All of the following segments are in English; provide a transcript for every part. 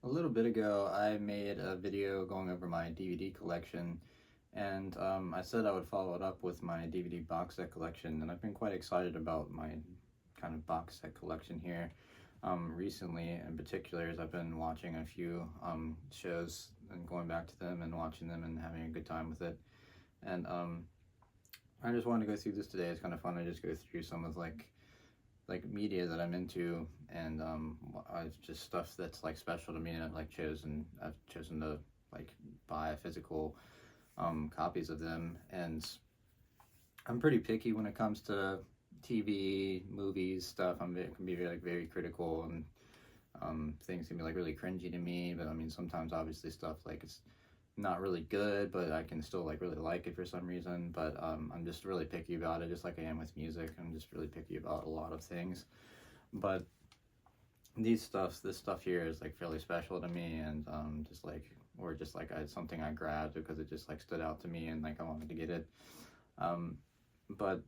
A little bit ago, I made a video going over my DVD collection, and I said I would follow it up with my DVD box set collection, and I've been quite excited about my kind of box set collection here. Recently, in particular, as I've been watching a few shows and going back to them and watching them and having a good time with it. And I just wanted to go through this today. It's kind of fun to just go through some of like media that I'm into, and just stuff that's like special to me, and I've chosen to like buy physical copies of them. And I'm pretty picky when it comes to TV, movies, stuff. Can be very critical, and things can be like really cringy to me. But I mean, sometimes obviously stuff like it's not really good, but I can still like really like it for some reason. But I'm just really picky about it, just like I am with music. I'm just really picky about a lot of things. But this stuff here is like fairly special to me, and something I grabbed because it just like stood out to me, and like I wanted to get it. But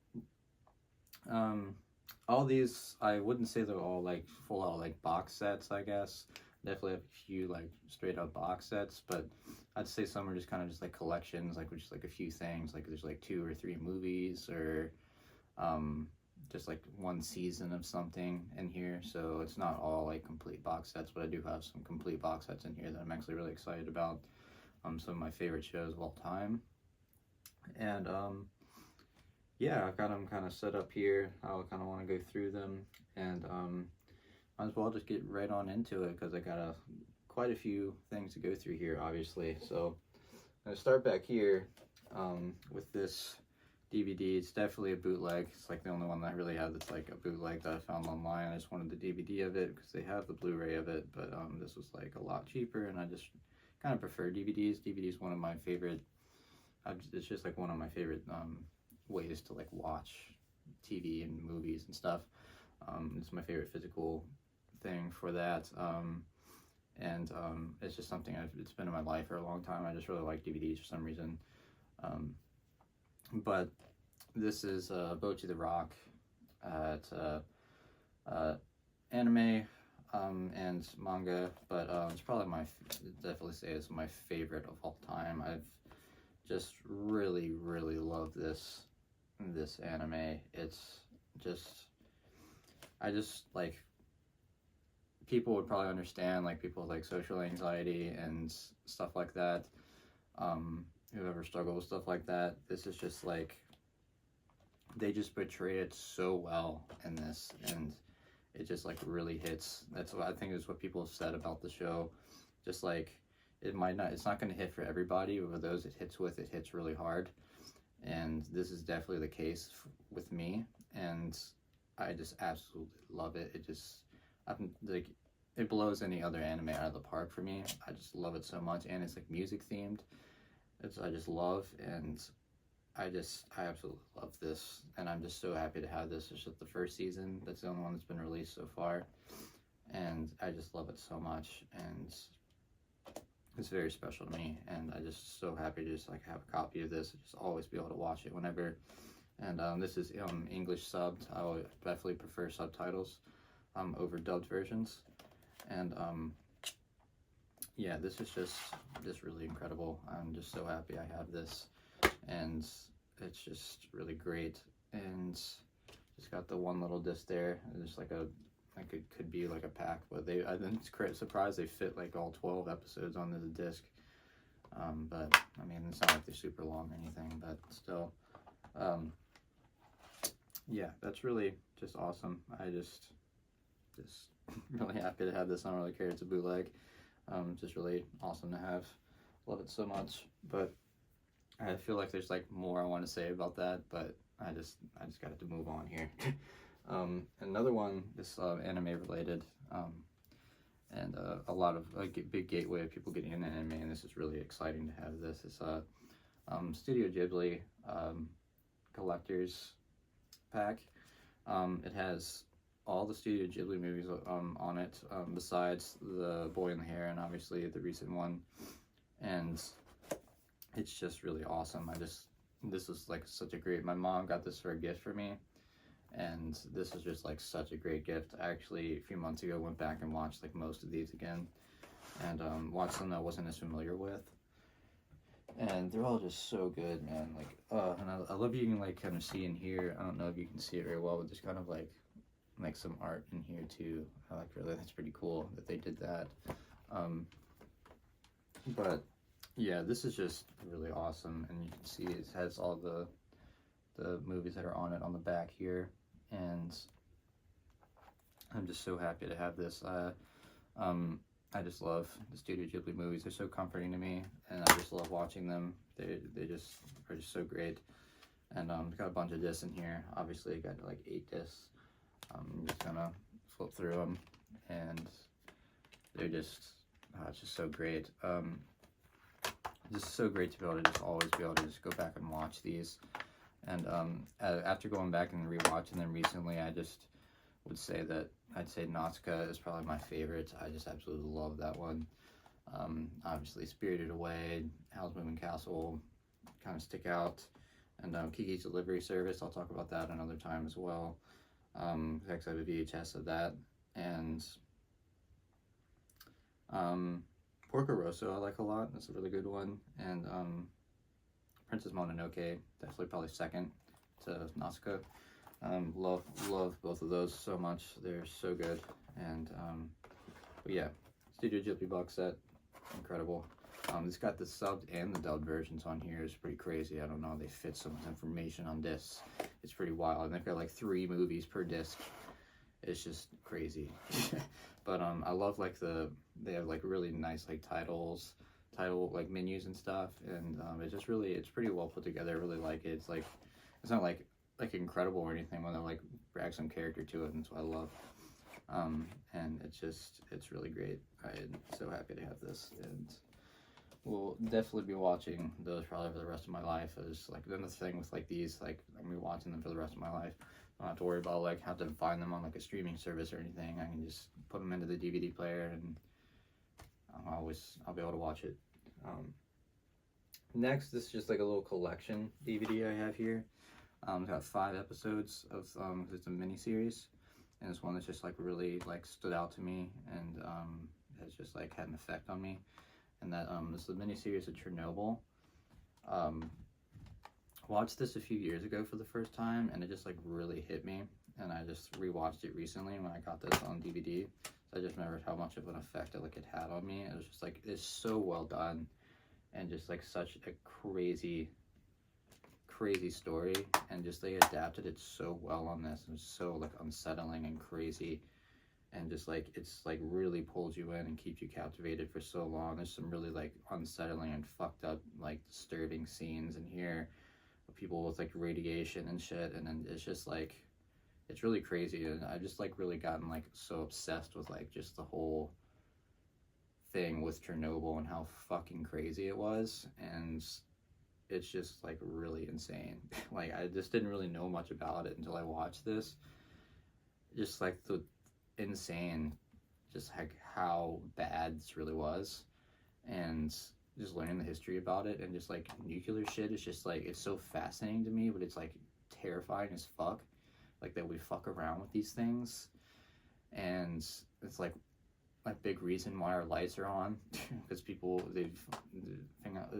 all these, I wouldn't say they're all like full out like box sets, I guess. Definitely have a few like straight up box sets, but I'd say some are just kind of just like collections, like with just like a few things, like there's like 2 or 3 movies, or just like one season of something in here. So it's not all like complete box sets, but I do have some complete box sets in here that I'm actually really excited about. Some of my favorite shows of all time. And yeah, I've got them kind of set up here. I kind of want to go through them, and might as well just get right on into it because I got quite a few things to go through here, obviously. So I'm gonna start back here with this DVD. It's definitely a bootleg. It's like the only one that I really have that's like a bootleg that I found online. I just wanted the DVD of it because they have the Blu-ray of it, but this was like a lot cheaper, and I just kind of prefer DVDs. DVDs one of my favorite. It's just like one of my favorite ways to like watch TV and movies and stuff. It's my favorite physical thing for that. And it's just something it's been in my life for a long time. I just really like DVDs for some reason. But this is Boat to the Rock. It's anime and manga, but it's probably definitely say it's my favorite of all time. I've just really love this anime. It's just, I just like, people would probably understand, like people with like social anxiety and stuff like that, whoever struggles with stuff like that. This is just like, they just portray it so well in this, and it just like really hits. That's what I think is what people have said about the show. Just like, it's not going to hit for everybody, but for those it hits with, it hits really hard. And this is definitely the case with me, and I just absolutely love it. It blows any other anime out of the park for me. I just love it so much, and it's like music themed. I just love, and I absolutely love this, and I'm just so happy to have this. It's just the first season. That's the only one that's been released so far, and I just love it so much, and it's very special to me, and I just so happy to just like have a copy of this and just always be able to watch it whenever. And this is English subbed. I would definitely prefer subtitles over dubbed versions. And yeah, this is just really incredible. I'm just so happy I have this, and it's just really great. And just got the one little disc there. Just like it could be like a pack, but I've been surprised they fit like all 12 episodes onto the disc. But I mean, it's not like they're super long or anything, but still, yeah, that's really just awesome. I just really happy to have this. I don't really care, it's a bootleg. Just really awesome to have. Love it so much. But I feel like there's like more I want to say about that, but I just got to move on here. Another one, this anime related, and a lot of big gateway of people getting into anime, and this is really exciting to have this. It's Studio Ghibli collector's pack. It has all the Studio Ghibli movies on it, besides The Boy in the Hair and obviously the recent one, and it's just really awesome. This is like such a great, my mom got this for a gift for me, and this is just like such a great gift. I actually a few months ago went back and watched like most of these again, and watched some that I wasn't as familiar with. And they're all just so good, man. Like, and I love you can like kind of see in here. I don't know if you can see it very well, but there's kind of like some art in here too. I like really, that's pretty cool that they did that. But yeah, this is just really awesome, and you can see it has all the movies that are on it on the back here, and I'm just so happy to have this. I just love the Studio Ghibli movies. They're so comforting to me, and I just love watching them. They just are just so great. And got a bunch of discs in here. Obviously, I got like 8 discs. I'm just gonna flip through them, and they're just it's just so great. Just so great to be able to just always be able to just go back and watch these. And after going back and rewatching them recently, I just would say that I'd say Nausicaa is probably my favorite. I just absolutely love that one. Obviously, Spirited Away, Howl's Moving Castle kind of stick out. And Kiki's Delivery Service, I'll talk about that another time as well. Actually, I have a VHS of that. And Porco Rosso I like a lot. That's a really good one. And Princess Mononoke, definitely probably second to Nausicaa. Love both of those so much. They're so good. And but yeah, Studio Ghibli box set, incredible. It's got the subbed and the dubbed versions on here. It's pretty crazy. I don't know, they fit so much information on discs. It's pretty wild. And they've got like 3 movies per disc. It's just crazy. But I love like they have like really nice like title like menus and stuff, and it's pretty well put together. I really like it. It's like, it's not like incredible or anything, when they like drag some character to it, and that's what I love. And it's really great. I'm so happy to have this, and we'll definitely be watching those probably for the rest of my life. It's like another thing with like these, like I'm gonna be watching them for the rest of my life. I don't have to worry about like have to find them on like a streaming service or anything. I can just put them into the DVD player, and I'll be able to watch it. Next, this is just like a little collection DVD I have here. It's got 5 episodes of it's a mini series, and it's one that's just like really like stood out to me, and has just like had an effect on me. And that this is the mini series of Chernobyl. Watched this a few years ago for the first time, and it just like really hit me, and I just rewatched it recently when I got this on DVD. So I just remembered how much of an effect it had on me. It was just like, it's so well done, and just like such a crazy story, and just they adapted it so well on this. It was so like unsettling and crazy, and just like it's like really pulls you in and keeps you captivated for so long. There's some really like unsettling and fucked up like disturbing scenes in here, people with like radiation and shit, and then it's just like, it's really crazy. And I just like really gotten like so obsessed with like just the whole thing with Chernobyl and how fucking crazy it was, and it's just like really insane. Like I just didn't really know much about it until I watched this. Just like the insane, just like how bad this really was, and just learning the history about it, and just like nuclear shit is just like, it's so fascinating to me, but it's like terrifying as fuck, like that we fuck around with these things. And it's like a big reason why our lights are on, because people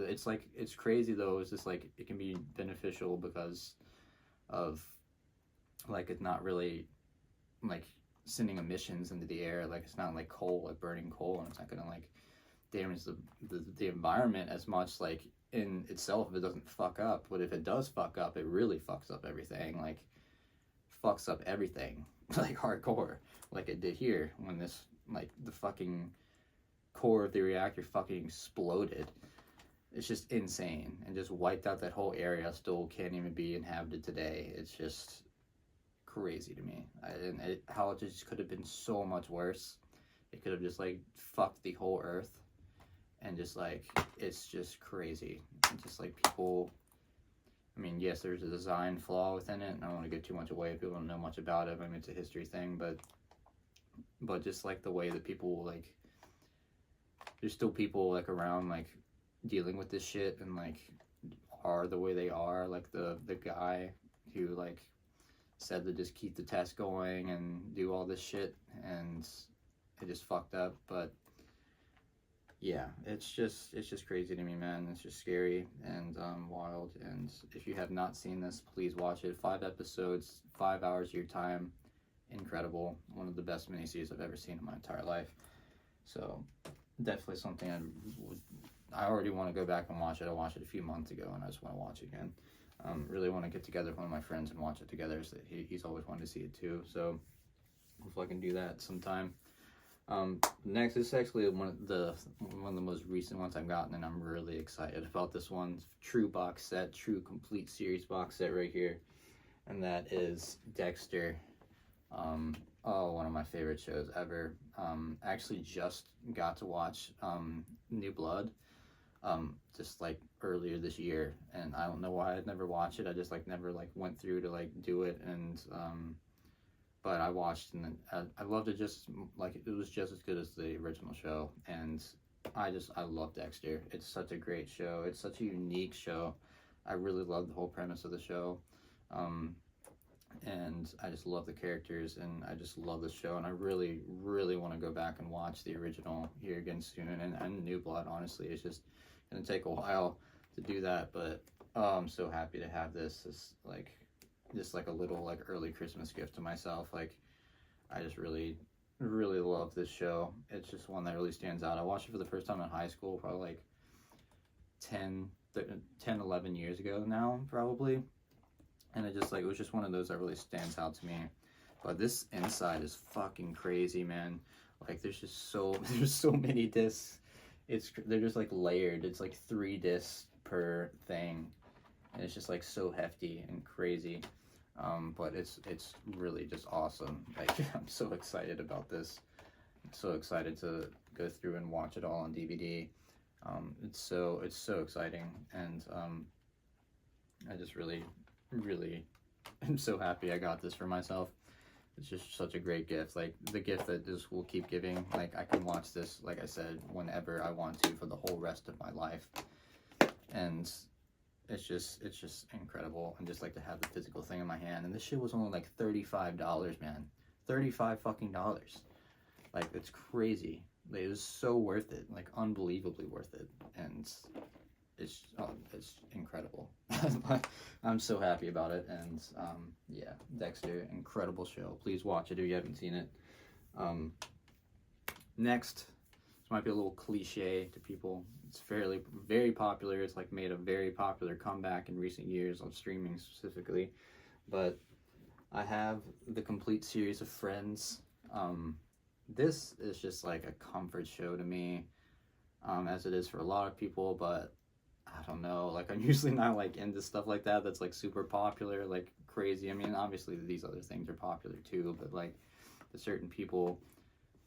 it's like, it's crazy though. It's just like it can be beneficial because of like it's not really like sending emissions into the air. Like it's not like coal, like burning coal, and it's not gonna like damage the environment as much like in itself if it doesn't fuck up. But if it does fuck up, it really fucks up everything. Like fucks up everything like hardcore, like it did here when this like the fucking core of the reactor fucking exploded. It's just insane, and just wiped out that whole area. Still can't even be inhabited today. It's just crazy to me. How it just could have been so much worse. It could have just like fucked the whole earth, and just like, it's just crazy. And just like people, I mean, yes, there's a design flaw within it, and I don't want to give too much away if people don't know much about it. I mean, it's a history thing, but just like the way that people like, there's still people like around like dealing with this shit, and like are the way they are. Like the guy who like said to just keep the test going and do all this shit, and it just fucked up. But yeah, it's just crazy to me, man. It's just scary and wild. And if you have not seen this, please watch it. 5 episodes, 5 hours of your time. Incredible. One of the best miniseries I've ever seen in my entire life. So definitely something I already want to go back and watch it. I watched it a few months ago, and I just want to watch it again. Really want to get together with one of my friends and watch it together. So he's always wanted to see it too. So hopefully I can do that sometime. Next, this is actually one of the most recent ones I've gotten, and I'm really excited about this one. True box set, true complete series box set right here, and that is Dexter. One of my favorite shows ever. Actually just got to watch New Blood just like earlier this year, and I don't know why I'd never watched it. I just like never like went through to like do it, and but I watched, and I loved it. Just like it was just as good as the original show, and I love Dexter. It's such a great show. It's such a unique show. I really love the whole premise of the show, and I just love the characters, and I just love the show, and I really want to go back and watch the original here again soon, and New Blood. Honestly, it's just gonna take a while to do that, but I'm so happy to have this. It's like just like a little like early Christmas gift to myself. Like I just really love this show. It's just one that really stands out. I watched it for the first time in high school, probably like 11 years ago now, probably. And it was just one of those that really stands out to me. But this inside is fucking crazy, man. Like there's so many discs. They're just like layered. It's like 3 discs per thing, and it's just like so hefty and crazy. But it's really just awesome. Like I'm so excited about this. I'm so excited to go through and watch it all on DVD. It's so exciting, and I just really am so happy I got this for myself. It's just such a great gift, like the gift that this will keep giving. Like I can watch this, like I said, whenever I want to for the whole rest of my life, and it's just incredible. And just like to have the physical thing in my hand. And this shit was only like $35, man. $35 fucking dollars. Like it's crazy. Like, it was so worth it, like unbelievably worth it, and it's incredible. I'm so happy about it, and yeah, Dexter, incredible show. Please watch it if you haven't seen it. Next, this might be a little cliche to people. It's very popular. It's like made a very popular comeback in recent years on streaming specifically, but I have the complete series of Friends. This is just like a comfort show to me, as it is for a lot of people, but I don't know, like I'm usually not like into stuff like that that's like super popular, like crazy. I mean, obviously these other things are popular too, but like to certain people.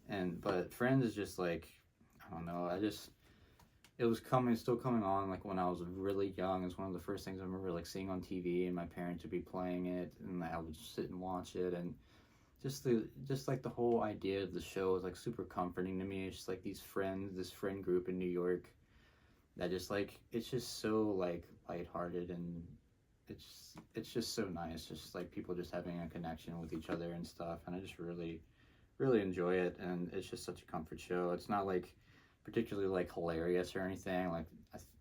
But Friends is just like, I don't know, still coming on like when I was really young. It's one of the first things I remember like seeing on TV, and my parents would be playing it, and I would sit and watch it, and just like the whole idea of the show is like super comforting to me. It's just like this friend group in New York that just like, it's just so like lighthearted, and it's just so nice, just like people just having a connection with each other and stuff, and I just really enjoy it, and it's just such a comfort show. It's not like particularly like hilarious or anything. Like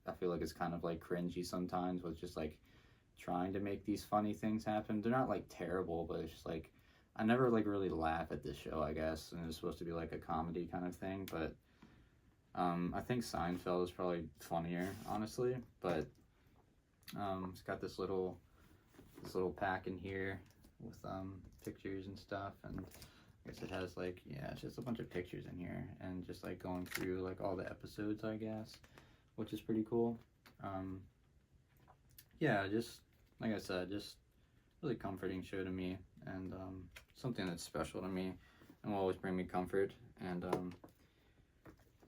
I feel like it's kind of like cringy sometimes with just like trying to make these funny things happen. They're not like terrible, but it's just like I never like really laugh at this show, I guess, and it's supposed to be like a comedy kind of thing, but I think Seinfeld is probably funnier, honestly. But it's got this little pack in here with pictures and stuff, and I guess it has like, yeah, it's just a bunch of pictures in here, and just like going through like all the episodes, I guess, which is pretty cool. Yeah, just like I said, just really comforting show to me, and something that's special to me and will always bring me comfort. And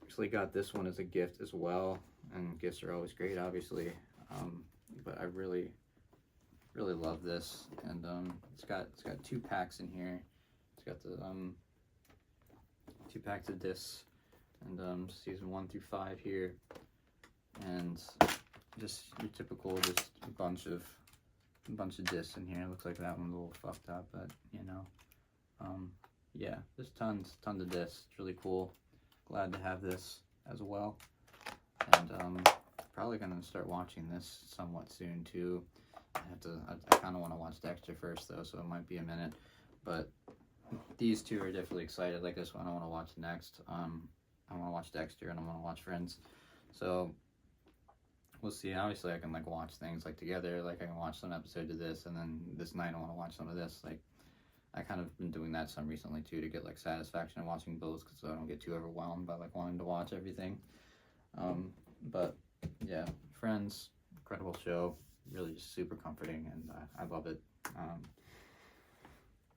actually got this one as a gift as well, and gifts are always great, obviously, but I really love this. And it's got 2 packs in here. It's got the 2 packs of discs, and season 1 through 5 here, and just your typical, just a bunch of discs in here. It looks like that one's a little fucked up, but you know, yeah, just tons of discs. It's really cool. Glad to have this. as well. And probably gonna start watching this somewhat soon too. I kind of want to watch Dexter first though, so it might be a minute. But these two are definitely excited. Like this one I want to watch next. I want to watch Dexter and I want to watch Friends. So we'll see. Obviously I can like watch things like together. Like I can watch some episodes of this, and then this night I want to watch some of this. Like I kind of been doing that some recently too, to get like satisfaction in watching both, because I don't get too overwhelmed by like wanting to watch everything. But yeah, Friends, incredible show, really just super comforting, and I love it.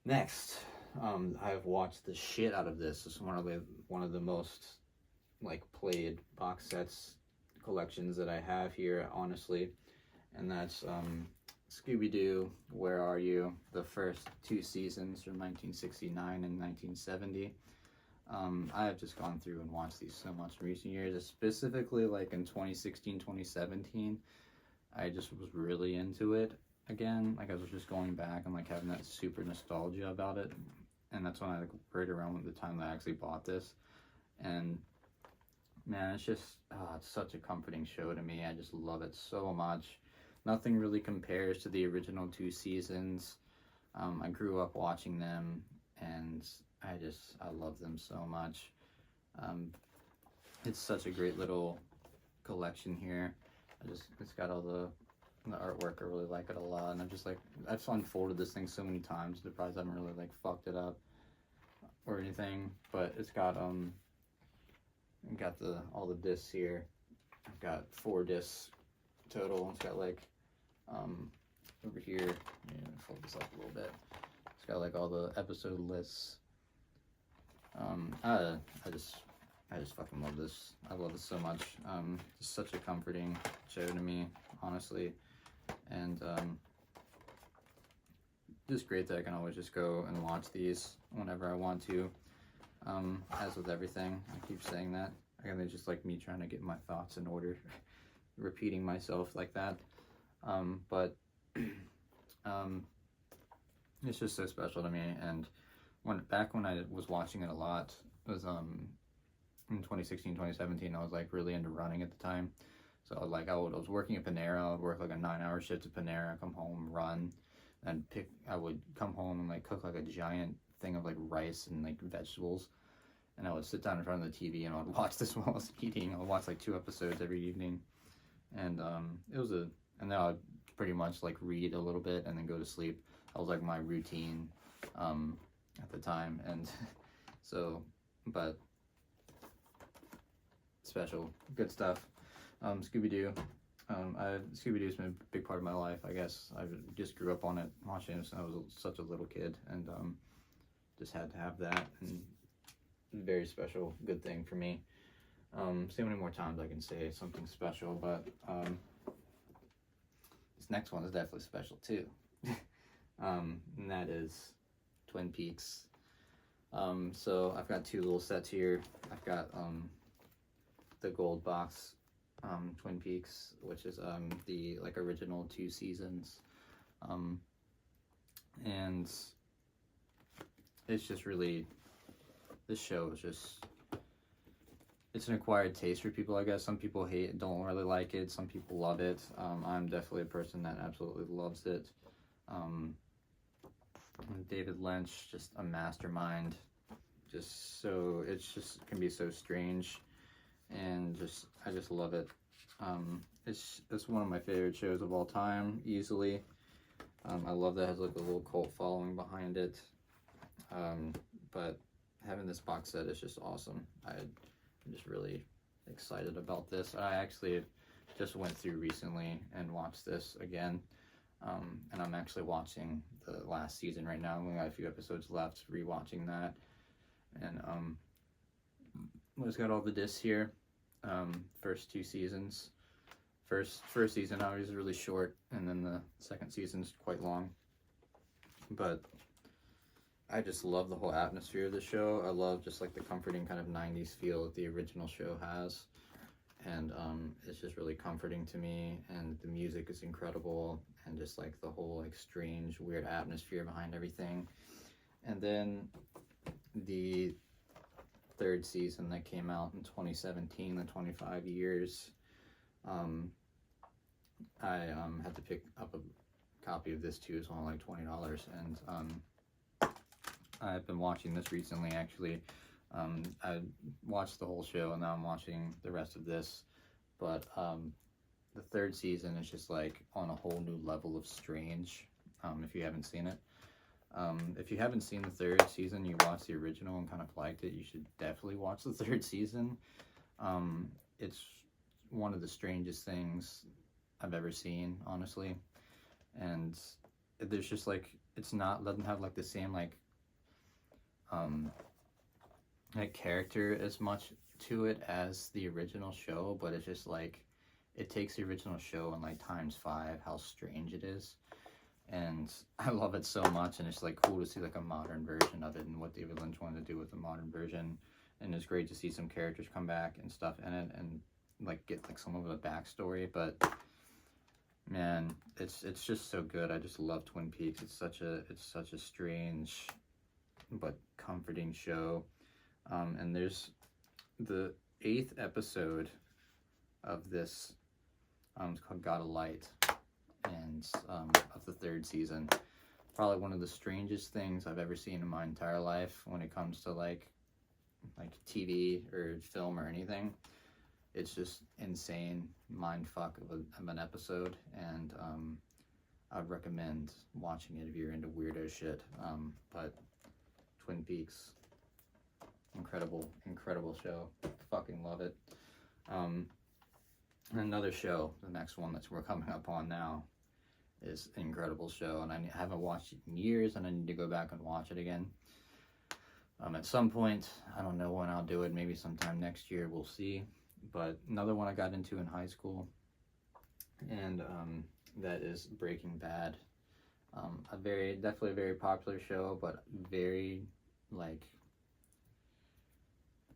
Next, I've watched the shit out of this. It's one of the most like played box sets collections that I have here, honestly, and that's Scooby-Doo, Where Are You? The first two seasons from 1969 and 1970. I have just gone through and watched these so much in recent years, specifically like in 2016, 2017. I just was really into it again. Like I was just going back and like having that super nostalgia about it. And that's when I like right around the time that I actually bought this. And man, it's just, it's such a comforting show to me. I just love it so much. Nothing really compares to the original two seasons. I grew up watching them, and I love them so much. It's such a great little collection here. It's got all the artwork. I really like it a lot, and I've unfolded this thing so many times. Surprised I haven't really like fucked it up or anything. But it's got all the discs here. I've got 4 discs total. It's got like over here. Fold this up a little bit. It's got like all the episode lists. I just fucking love this. I love this so much. It's such a comforting show to me, honestly, and just great that I can always just go and watch these whenever I want to. As with everything, I keep saying that. Again, it's just like me trying to get my thoughts in order, repeating myself like that. But it's just so special to me. And back when I was watching it a lot, it was in 2016, 2017, I was like really into running at the time. So I was working at Panera. I would work like a 9-hour shift at Panera, come home, run, and I would come home and like cook like a giant thing of like rice and like vegetables. And I would sit down in front of the TV and I would watch this while I was eating. I would watch like 2 episodes every evening. And and then I would pretty much like read a little bit and then go to sleep. That was like my routine at the time. And so, but special, good stuff. Scooby-Doo. Scooby-Doo's been a big part of my life, I guess. I just grew up on it, watching it since I was such a little kid, and just had to have that, and very special, good thing for me. See how many more times I can say something special, but this next one is definitely special too. And that is Twin Peaks. So I've got 2 little sets here. I've got the gold box Twin Peaks, which is the like original 2 seasons, and it's just really, this show is just, it's an acquired taste for people, I guess. Some people hate it, don't really like it. Some people love it. I'm definitely a person that absolutely loves it. David Lynch, just a mastermind. Just so, it's just can be so strange, and I just love it. It's one of my favorite shows of all time, easily. I love that it has like a little cult following behind it. But having this box set is just awesome. I'm just really excited about this. I actually just went through recently and watched this again. And I'm actually watching the last season right now. We got a few episodes left, rewatching that. And it's got all the discs here. First 2 seasons. First season obviously is really short, and then the second season's quite long. But I just love the whole atmosphere of the show. I love just like the comforting kind of 90s feel that the original show has. And it's just really comforting to me, and the music is incredible, and just like the whole like strange, weird atmosphere behind everything. And then the third season that came out in 2017, the 25 years. I had to pick up a copy of this too. It's only like $20, and I've been watching this recently actually. I watched the whole show and now I'm watching the rest of this, but the third season is just like on a whole new level of strange. If you haven't seen it, if you haven't seen the third season, you watched the original and kind of liked it, you should definitely watch the third season. It's one of the strangest things I've ever seen, honestly. And there's just like, doesn't have like the same like character as much to it as the original show, but it's just like, it takes the original show and like ×5 how strange it is. And I love it so much, and it's like cool to see like a modern version of it and what David Lynch wanted to do with the modern version. And it's great to see some characters come back and stuff in it and like get like some of the backstory. But man, it's just so good. I just love Twin Peaks. It's such a strange but comforting show. And there's the 8th episode of this. It's called God of Light, and of the third season. Probably one of the strangest things I've ever seen in my entire life when it comes to like TV or film or anything. It's just insane mind fuck of an episode, and I'd recommend watching it if you're into weirdo shit. But Twin Peaks, incredible show. Fucking love it. Another show, the next one that we're coming up on now, is an incredible show, and I haven't watched it in years, and I need to go back and watch it again. At some point, I don't know when I'll do it, maybe sometime next year, we'll see. But another one I got into in high school, and that is Breaking Bad. Definitely a very popular show, but very, like,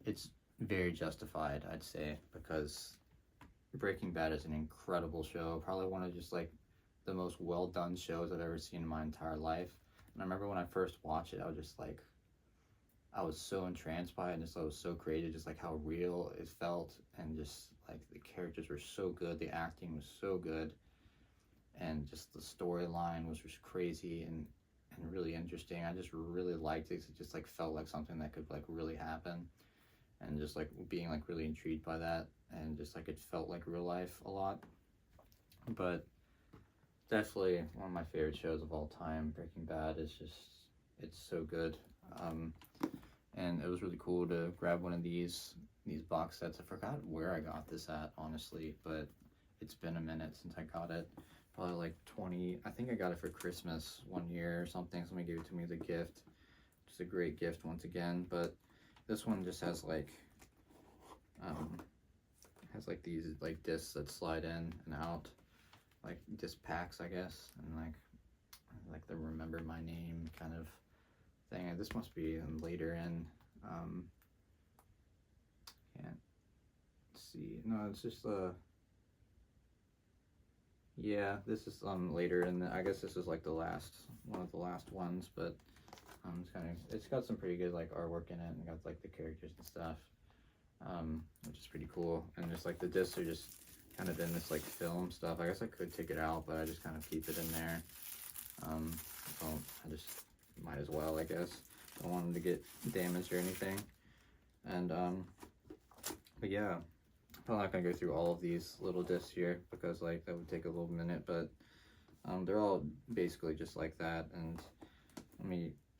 it's very justified, I'd say, because Breaking Bad is an incredible show. Probably one of just like the most well done shows I've ever seen in my entire life. And I remember when I first watched it, I was just like, I was so entranced by it, and just it was so creative, just like how real it felt, and just like the characters were so good, the acting was so good, and just the storyline was just crazy and really interesting. I just really liked it. It just like felt like something that could like really happen, and just like being like really intrigued by that, and just like it felt like real life a lot. But definitely one of my favorite shows of all time. Breaking Bad is just, it's so good. And it was really cool to grab one of these box sets. I forgot where I got this at, honestly, but it's been a minute since I got it. Probably like I think I got it for Christmas one year or something. Somebody gave it to me as a gift. Just a great gift once again. But this one just has like these like discs that slide in and out, like disc packs, I guess, and like the Remember My Name kind of thing. This must be later in. Can't see. No, it's just yeah, this is later in I guess this is like one of the last ones, but it's got some pretty good like artwork in it, and got like the characters and stuff, which is pretty cool. And just like the discs are just kind of in this like film stuff. I guess I could take it out, but I just kind of keep it in there. So I just might as well, I guess. Don't want them to get damaged or anything. And but yeah, I'm not gonna go through all of these little discs here, because like that would take a little minute, but they're all basically just like that. And I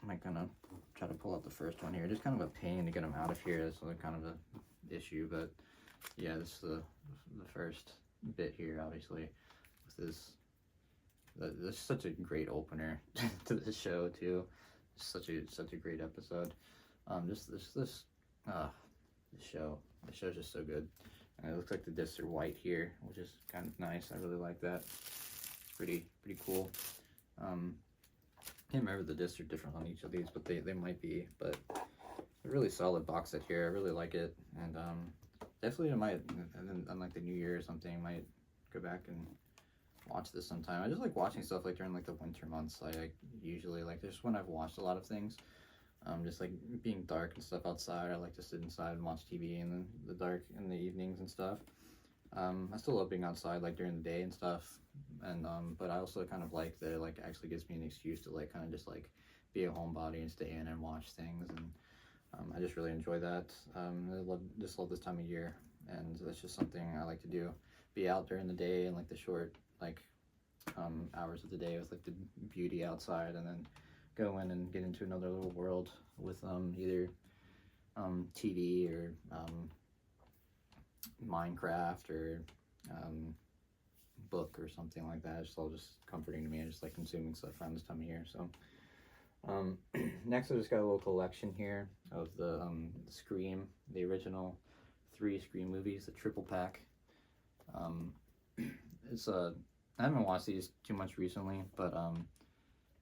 might kind of try to pull out the first one here. Just kind of a pain to get them out of here. That's like kind of a issue, but yeah, this is the first bit here, obviously. This is such a great opener to the show too. Such a great episode. This show's just so good. And it looks like the discs are white here, which is kind of nice. I really like that. It's pretty cool. Can't remember the discs are different on each of these, but they might be. But a really solid box set here. I really like it, and definitely I might, and then on like the New Year or something, I might go back and watch this sometime. I just like watching stuff like during like the winter months. I usually like, this is when I've watched a lot of things. Just like being dark and stuff outside. I like to sit inside and watch TV in the dark in the evenings and stuff. I still love being outside like during the day and stuff, and but I also kind of like that it like actually gives me an excuse to like kind of just like be a homebody and stay in and watch things, and I just really enjoy that. Just love this time of year, and that's just something I like to do. Be out during the day and like the short like hours of the day with like the beauty outside, and then go in and get into another little world with either TV or Minecraft or book or something like that. It's all just comforting to me. I just like consuming stuff around this time of year. So next I just got a little collection here of the Scream, the original 3 Scream movies, the triple pack. It's I haven't watched these too much recently, but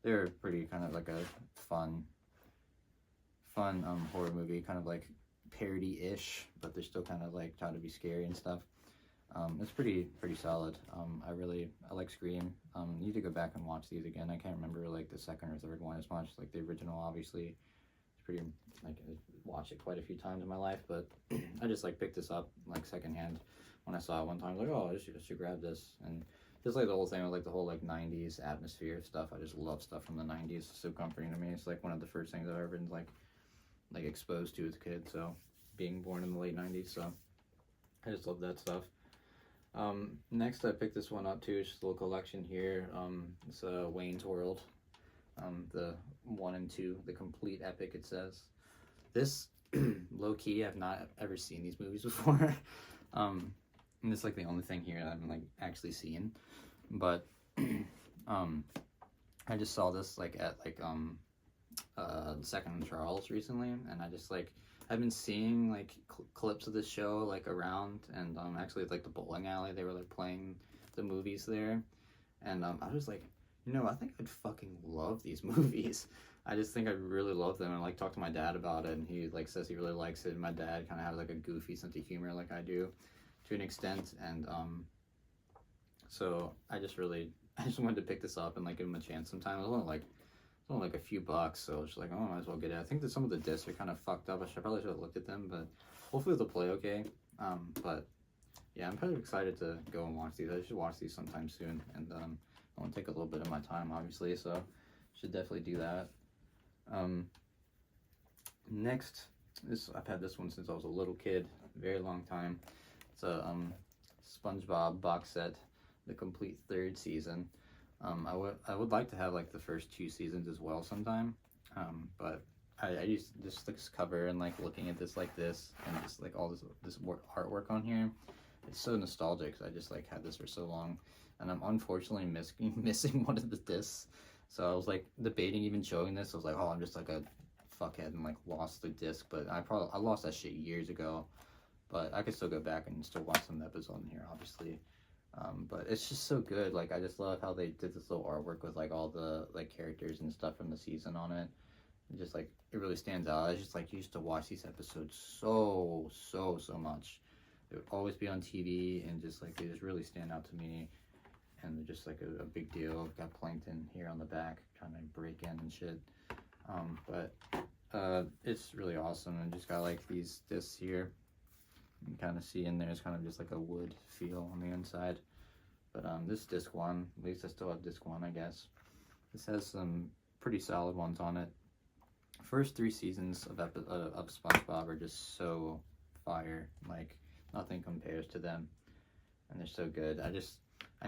they're pretty kind of like a fun horror movie, kind of like parody-ish, but they're still kind of like trying to be scary and stuff. It's pretty solid. I like Scream. Need to go back and watch these again. I can't remember like the second or third one as much. Like the original, obviously, it's pretty like I watched it quite a few times in my life, but I just like picked this up like secondhand when I saw it one time. I was like, oh, I should grab this, and just like the whole thing with like the whole like 90s atmosphere stuff. I just love stuff from the 90s. It's so comforting to me. It's like one of the first things I've ever been like exposed to as a kid. So being born in the late 90s, so I just love that stuff. Next I picked this one up too. It's just a little collection here. It's Wayne's World, the 1 and 2, the complete epic, it says. This low-key, I've not ever seen these movies before. And it's like the only thing here that I've like actually seen, but I just saw this like at like Second and Charles recently, and I just like I've been seeing like clips of this show like around, and actually like the bowling alley, they were like playing the movies there, and I was like, I think I'd fucking love these movies. I just think I really love them, and like talked to my dad about it, and he like says he really likes it. And my dad kind of has like a goofy sense of humor like I do to an extent, and so I just wanted to pick this up and like give him a chance sometime. It was only like a few bucks, so it's like, oh, I might as well get it. I think that some of the discs are kind of fucked up. I probably should have looked at them, but hopefully they'll play okay. But yeah, I'm kind of excited to go and watch these. I should watch these sometime soon, and I want to take a little bit of my time, obviously, so should definitely do that. Next, I've had this one since I was a little kid, very long time. It's a SpongeBob box set, the complete 3rd season. I would like to have like the first 2 seasons as well sometime, but I used this cover and like looking at this like this and just like all this artwork on here. It's so nostalgic. I just like had this for so long, and I'm unfortunately missing one of the discs. So I was like debating even showing this. I was like, oh, I'm just like a fuckhead and like lost the disc, but I lost that shit years ago. But I could still go back and still watch some episodes in here, obviously. But it's just so good. Like I just love how they did this little artwork with like all the like characters and stuff from the season on it. And just like it really stands out. I just like used to watch these episodes so much. It would always be on TV, and just like they just really stand out to me. And they're just like a big deal. I've got Plankton here on the back trying to break in and shit. But it's really awesome, and just got like these discs here. You can kind of see in there, it's kind of just like a wood feel on the inside. But this disc 1, at least I still have disc 1, I guess. This has some pretty solid ones on it. First 3 seasons of SpongeBob are just so fire. Like nothing compares to them, and they're so good. I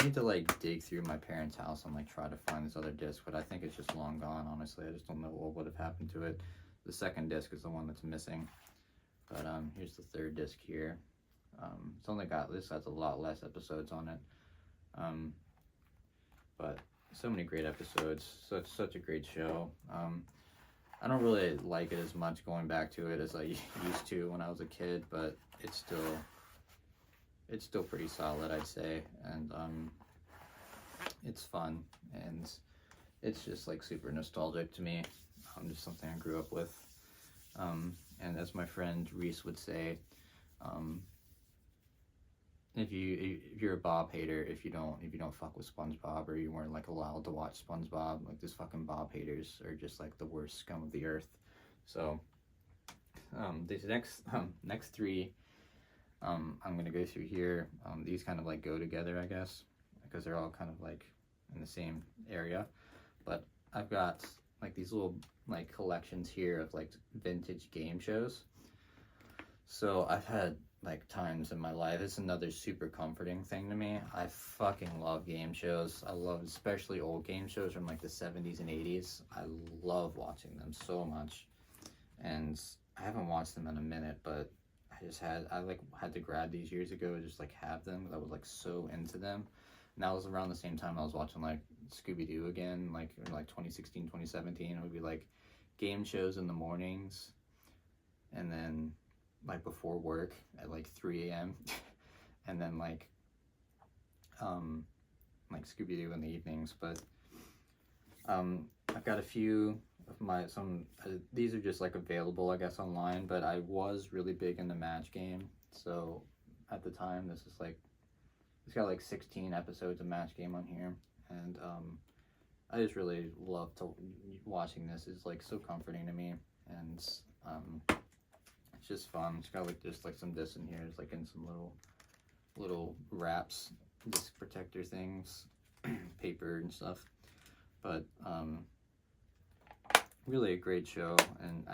need to like dig through my parents' house and like try to find this other disc, but I think it's just long gone, honestly. I just don't know what would have happened to it. The second disc is the one that's missing. But here's the 3rd disc here. It's only got, this has a lot less episodes on it. But so many great episodes. Such a great show. I don't really like it as much going back to it as I used to when I was a kid, but it's still pretty solid, I'd say. And it's fun, and it's just like super nostalgic to me. Just something I grew up with. And as my friend Reese would say, if you're a Bob hater, if you don't fuck with SpongeBob, or you weren't like allowed to watch SpongeBob, like this fucking Bob haters are just like the worst scum of the earth. So these next three I'm gonna go through here. These kind of like go together, I guess, because they're all kind of like in the same area. But I've got like these little like collections here of like vintage game shows. So I've had like times in my life, it's another super comforting thing to me. I fucking love game shows. I love especially old game shows from like the 70s and 80s. I love watching them so much. And I haven't watched them in a minute, but I like had to grab these years ago to just like have them, because I was like so into them. And that was around the same time I was watching like Scooby-Doo again, like in like 2016, 2017. It would be like game shows in the mornings, and then like before work at like 3 a.m. and then like Scooby-Doo in the evenings. But I've got a few of these are just like available, I guess, online, but I was really big in the Match Game. So at the time, it's got like 16 episodes of Match Game on here, and I just really love watching this. It's like so comforting to me, and it's just fun. It's got like just like some disc in here. It's like in some little wraps, disc protector things, paper and stuff. But really a great show, and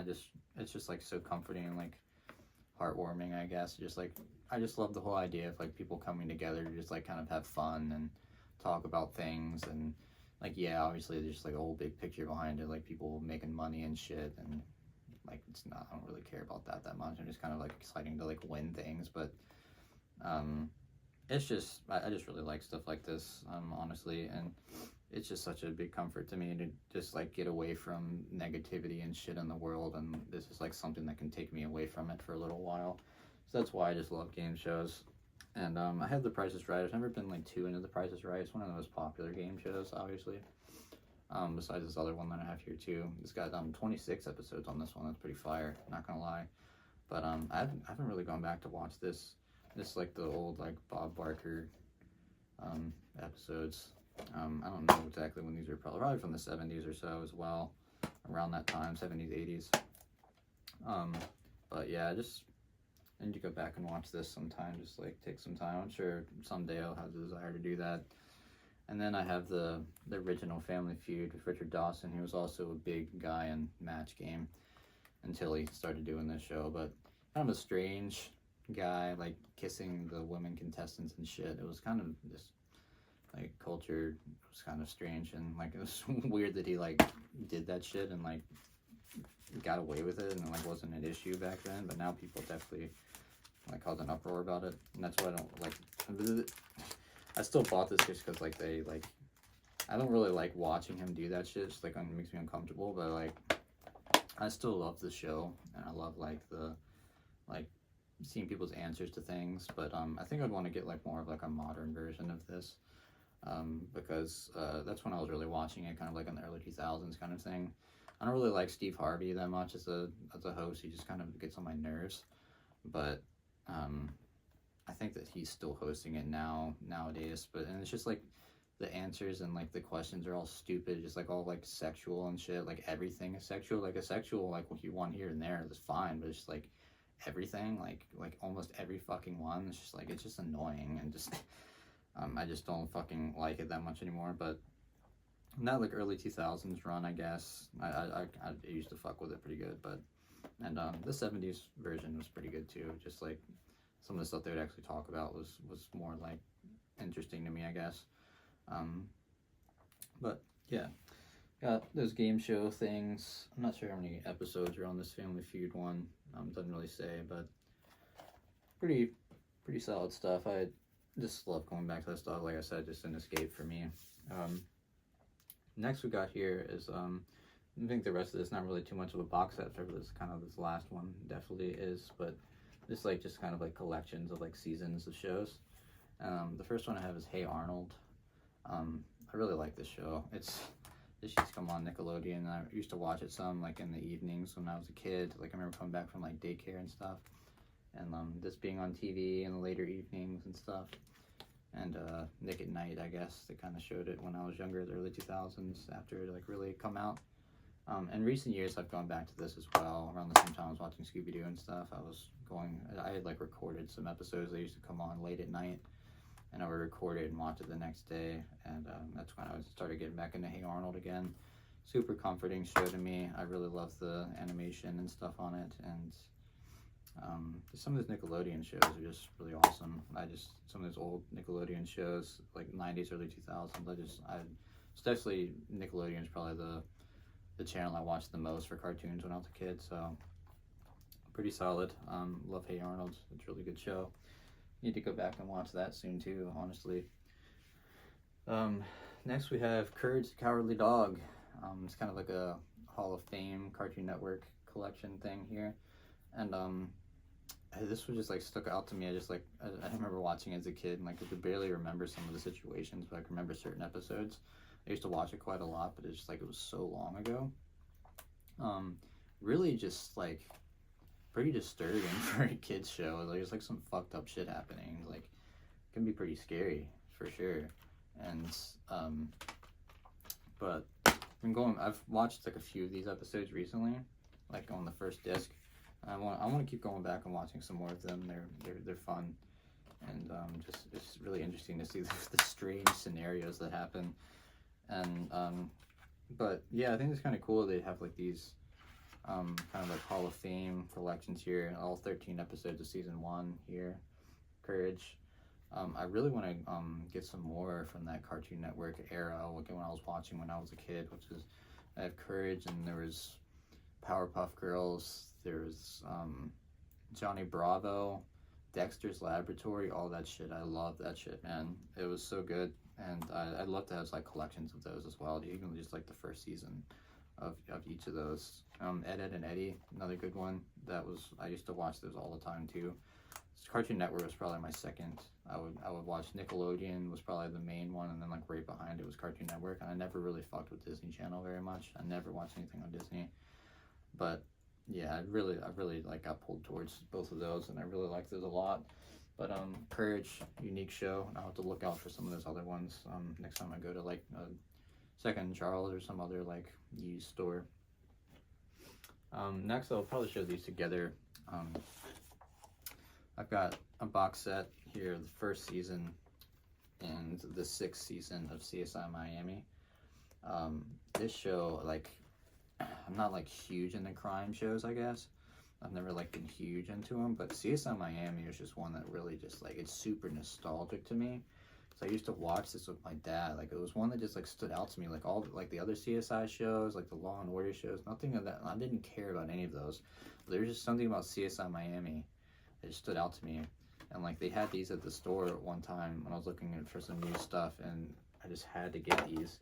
it's just like so comforting and like heartwarming, I guess. I just love the whole idea of like people coming together to just like kind of have fun and talk about things, and like, yeah, obviously there's just like a whole big picture behind it, like people making money and shit, and like I don't really care about that much. I'm just kind of like exciting to like win things, but it's just I just really like stuff like this, honestly, and it's just such a big comfort to me to just like get away from negativity and shit in the world, and this is like something that can take me away from it for a little while. So that's why I just love game shows. And I have The Price is Right. I've never been like too into The Price is Right. It's one of the most popular game shows, obviously. Besides this other one that I have here too. It's got 26 episodes on this one. That's pretty fire, not gonna lie. But I haven't really gone back to watch this. This is like the old like Bob Barker episodes. I don't know exactly when these are, probably from the 70s or so as well, around that time, 70s, 80s. But yeah, I need to go back and watch this sometime, just like take some time. I'm sure someday I'll have the desire to do that. And then I have the original Family Feud with Richard Dawson. He was also a big guy in Match Game until he started doing this show, but kind of a strange guy, like kissing the women contestants and shit. It was kind of this like culture was kind of strange, and like it was weird that he like did that shit and like got away with it, and it like wasn't an issue back then. But now people definitely like cause an uproar about it, and that's why I don't like. I still bought this just because like I don't really like watching him do that shit. It's like it makes me uncomfortable, but like I still love the show, and I love like seeing people's answers to things. But I think I'd want to get like more of like a modern version of this. Because that's when I was really watching it, kind of like in the early 2000s kind of thing. I don't really like Steve Harvey that much as a host. He just kind of gets on my nerves. But I think that he's still hosting it nowadays. And it's just like the answers and like the questions are all stupid, just like all like sexual and shit. Like everything is sexual. Like a sexual, like what you want here and there is fine, but it's just like everything, like almost every fucking one. It's just annoying, and just I just don't fucking like it that much anymore. But that like early 2000s run, I guess, I used to fuck with it pretty good. But and the 70s version was pretty good too. Just like some of the stuff they would actually talk about was more like interesting to me, I guess. But yeah, got those game show things. I'm not sure how many episodes are on this Family Feud one. Doesn't really say, but pretty solid stuff. I just love going back to that stuff. Like I said, just an escape for me. Next we got here is I think the rest of this not really too much of a box set for this last one. Definitely is, but this like just kind of like collections of like seasons of shows. The first one I have is Hey Arnold. I really like this show. This used to come on Nickelodeon. I used to watch it some like in the evenings when I was a kid. Like I remember coming back from like daycare and stuff, and this being on TV in the later evenings and stuff. And Nick at Night, I guess, they kind of showed it when I was younger, the early 2000s, after it like really come out. In recent years, I've gone back to this as well. Around the same time I was watching Scooby-Doo and stuff, I had like recorded some episodes that used to come on late at night, and I would record it and watch it the next day, and that's when I started getting back into Hey Arnold again. Super comforting show to me. I really love the animation and stuff on it, and some of those Nickelodeon shows are just really awesome. Some of those old Nickelodeon shows, like 90s, early 2000s, especially Nickelodeon is probably the channel I watched the most for cartoons when I was a kid, so pretty solid. Love Hey Arnold. It's a really good show. Need to go back and watch that soon too, honestly. Next we have Courage the Cowardly Dog. It's kind of like a Hall of Fame Cartoon Network collection thing here, and this one just like stuck out to me. I remember watching it as a kid, and like I could barely remember some of the situations, but I can remember certain episodes. I used to watch it quite a lot, but it's just like it was so long ago. Really just like pretty disturbing for a kid's show. Like, there's like some fucked up shit happening. Like, it can be pretty scary for sure. And but I've watched like a few of these episodes recently, like on the first disc. I want to keep going back and watching some more of them. They're fun, and just it's really interesting to see the strange scenarios that happen. And but yeah, I think it's kind of cool they have like these kind of like Hall of Fame collections here, all 13 episodes of season 1 here. Courage. I really want to get some more from that Cartoon Network era, like when I was watching when I was a kid, which is I have Courage, and there was Powerpuff Girls, there's Johnny Bravo, Dexter's Laboratory, all that shit. I love that shit, man. It was so good, and I'd love to have like collections of those as well, even just like the first season of each of those. Ed, Edd and Eddy, another good one. I used to watch those all the time too. Cartoon Network was probably my second. I would watch Nickelodeon, was probably the main one, and then like right behind it was Cartoon Network. And I never really fucked with Disney Channel very much. I never watched anything on Disney, but yeah, I really like got pulled towards both of those, and I really liked those a lot. But Courage, unique show. I'll have to look out for some of those other ones next time I go to like Second Charles or some other like used store. Next, I'll probably show these together. I've got a box set here, the first season and the 6th season of CSI Miami. This show, like, I'm not like huge into crime shows, I guess. I've never like been huge into them, but CSI Miami was just one that really just like, it's super nostalgic to me. So I used to watch this with my dad. Like, it was one that just like stood out to me. Like all like the other CSI shows, like the Law and Order shows, nothing of that. I didn't care about any of those. But there was just something about CSI Miami that just stood out to me. And like they had these at the store at one time when I was looking for some new stuff, and I just had to get these.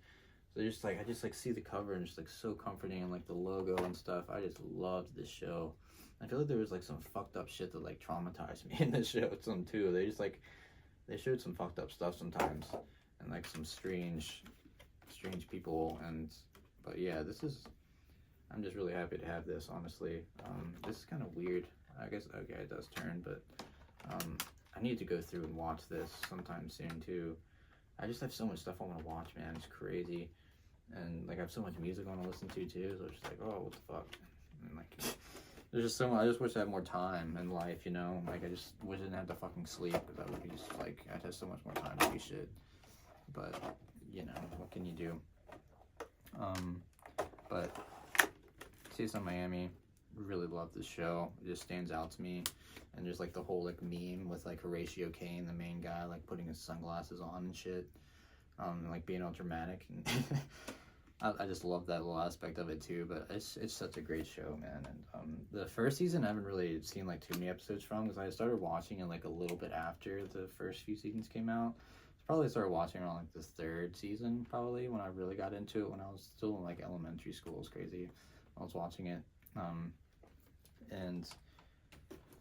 So I just like see the cover and just like so comforting, and like the logo and stuff. I just loved this show. I feel like there was like some fucked up shit that like traumatized me in this show. Some too. They showed some fucked up stuff sometimes, and like some strange people. But yeah, I'm just really happy to have this, honestly. This is kind of weird. I guess, okay, it does turn, but I need to go through and watch this sometime soon too. I just have so much stuff I want to watch, man. It's crazy. And like I have so much music I want to listen to too, so it's just like, oh, what the fuck? And like there's just so much. I just wish I had more time in life, you know? Like I just wish I didn't have to fucking sleep, because I would be just like, I'd have so much more time to do shit. But you know, what can you do? But CSI Miami, really love this show. It just stands out to me. And there's like the whole like meme with like Horatio Caine, the main guy, like putting his sunglasses on and shit, and like being all dramatic. And I just love that little aspect of it too. But it's such a great show, man. And the first season I haven't really seen like too many episodes from, because I started watching it like a little bit after the first few seasons came out. Probably started watching around like the 3rd season, probably, when I really got into it when I was still in like elementary school. It was crazy. I was watching it.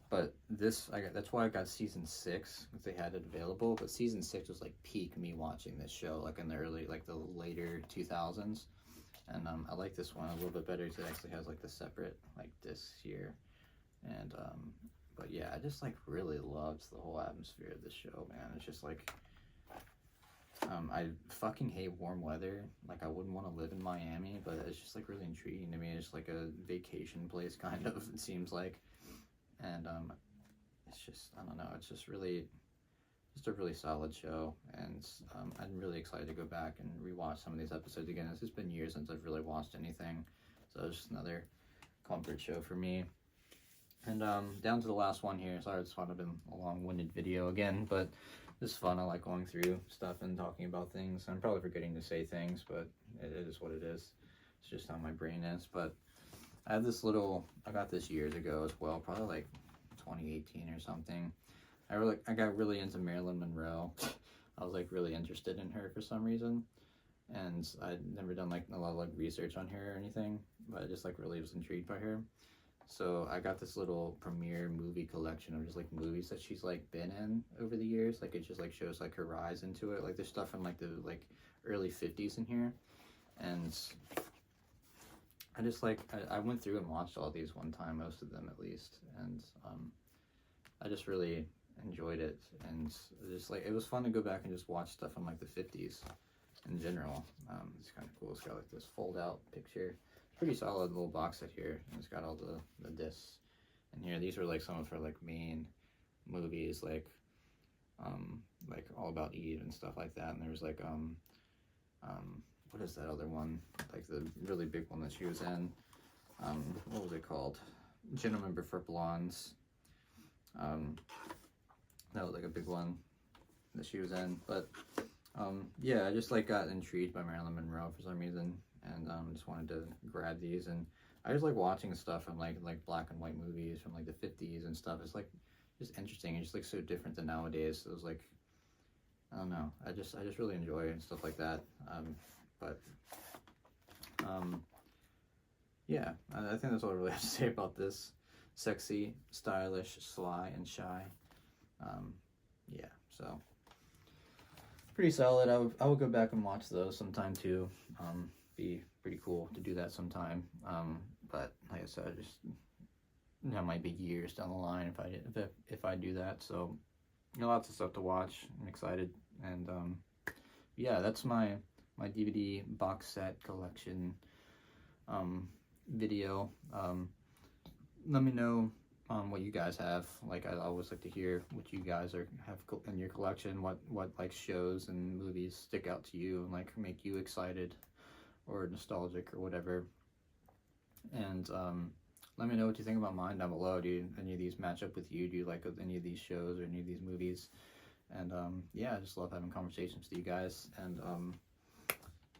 But that's why I got season 6, because they had it available. But season 6 was like peak me watching this show, like in the later 2000s. And I like this one a little bit better, because it actually has like the separate like discs here. And but yeah, I just like really loved the whole atmosphere of this show, man. It's just like I fucking hate warm weather. Like, I wouldn't want to live in Miami, but it's just like really intriguing to me. It's like a vacation place, kind of, it seems like. And it's just, I don't know, it's just a really solid show. And I'm really excited to go back and rewatch some of these episodes again. It's just been years since I've really watched anything, so it's just another comfort show for me. And down to the last one here. Sorry, this might have been a long-winded video again, but it's fun. I like going through stuff and talking about things. I'm probably forgetting to say things, but it is what it is. It's just how my brain is. But I have this I got this years ago as well, probably like 2018 or something. I got really into Marilyn Monroe. I was like really interested in her for some reason, and I'd never done like a lot of like research on her or anything, but I just like really was intrigued by her. So I got this little premiere movie collection of just like movies that she's like been in over the years. Like, it just like shows like her rise into it. Like, there's stuff from like the like early 50s in here, and I just like I went through and watched all these one time, most of them at least, and I just really enjoyed it. And just like, it was fun to go back and just watch stuff from like the 50s in general. It's kind of cool. It's got like this fold out picture. Pretty solid little box set here. It's got all the discs in here. These were like some of her like main movies, like All About Eve and stuff like that. And there was like what is that other one? Like the really big one that she was in. What was it called? Gentlemen Prefer Blondes. That was like a big one that she was in. But yeah, I just like got intrigued by Marilyn Monroe for some reason, and just wanted to grab these. And I just like watching stuff from like black and white movies from like the 50s and stuff. It's like just interesting. It's just like so different than nowadays. So it was like, I don't know, I just really enjoy it and stuff like that. Yeah, I think that's all I really have to say about this. Sexy, stylish, sly, and shy. Yeah, so pretty solid. I would go back and watch those sometime too. Be pretty cool to do that sometime. But like I said, that might be years down the line if I do that. So, lots of stuff to watch. I'm excited, and yeah, that's my DVD box set collection video. Let me know what you guys have. Like, I always like to hear what you guys have in your collection. What like shows and movies stick out to you and like make you excited or nostalgic or whatever. And let me know what you think about mine down below. Do any of these match up with you? Do you like any of these shows or any of these movies? And yeah, I just love having conversations with you guys. And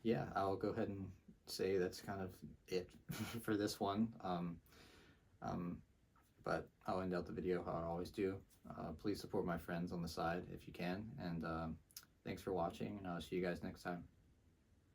yeah, I'll go ahead and say that's kind of it for this one. But I'll end out the video how I always do. Please support my friends on the side if you can. And thanks for watching, and I'll see you guys next time.